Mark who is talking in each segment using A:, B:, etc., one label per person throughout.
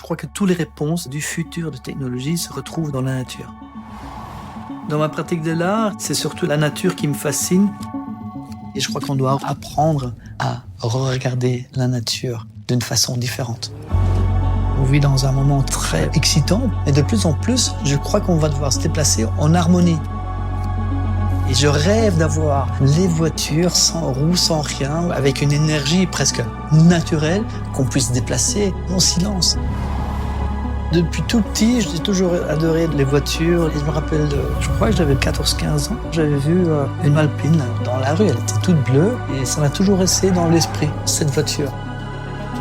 A: crois que toutes les réponses du futur de technologie se retrouvent dans la nature. Dans ma pratique de l'art, c'est surtout la nature qui me fascine. Et je crois qu'on doit apprendre à regarder la nature d'une façon différente. On vit dans un moment très excitant, et de plus en plus, je crois qu'on va devoir se déplacer en harmonie. Et je rêve d'avoir les voitures sans roues, sans rien, avec une énergie presque naturelle, qu'on puisse se déplacer en silence. Depuis tout petit, j'ai toujours adoré les voitures. Et je me rappelle, je crois que j'avais 14-15 ans, j'avais vu une Alpine dans la rue. Elle était toute bleue et ça m'a toujours resté dans l'esprit, cette voiture.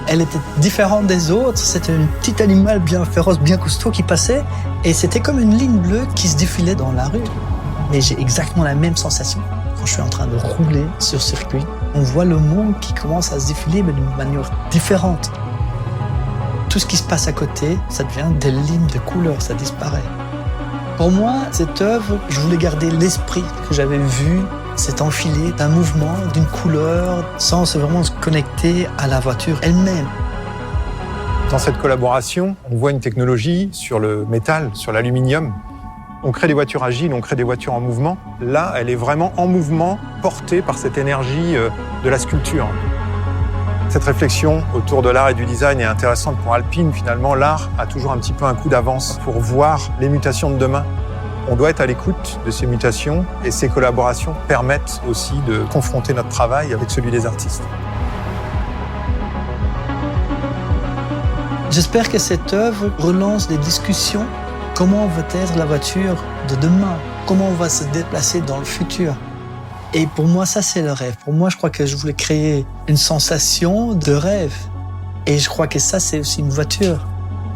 A: Elle était différente des autres. C'était un petit animal bien féroce, bien costaud qui passait. Et c'était comme une ligne bleue qui se défilait dans la rue. Mais j'ai exactement la même sensation quand je suis en train de rouler sur circuit. On voit le monde qui commence à se défiler, mais d'une manière différente. Tout ce qui se passe à côté, ça devient des lignes de couleurs, ça disparaît. Pour moi, cette œuvre, je voulais garder l'esprit que j'avais vu, cet enfilé d'un mouvement, d'une couleur, sans vraiment se connecter à la voiture elle-même.
B: Dans cette collaboration, on voit une technologie sur le métal, sur l'aluminium. On crée des voitures agiles, on crée des voitures en mouvement. Là, elle est vraiment en mouvement, portée par cette énergie de la sculpture. Cette réflexion autour de l'art et du design est intéressante pour Alpine. Finalement, l'art a toujours un petit peu un coup d'avance pour voir les mutations de demain. On doit être à l'écoute de ces mutations et ces collaborations permettent aussi de confronter notre travail avec celui des artistes.
A: J'espère que cette œuvre relance des discussions. Comment va être la voiture de demain? Comment on va se déplacer dans le futur? Et pour moi, ça, c'est le rêve. Pour moi, je crois que je voulais créer une sensation de rêve. Et je crois que ça, c'est aussi une voiture.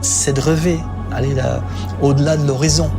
A: C'est de rêver, aller là, au-delà de l'horizon.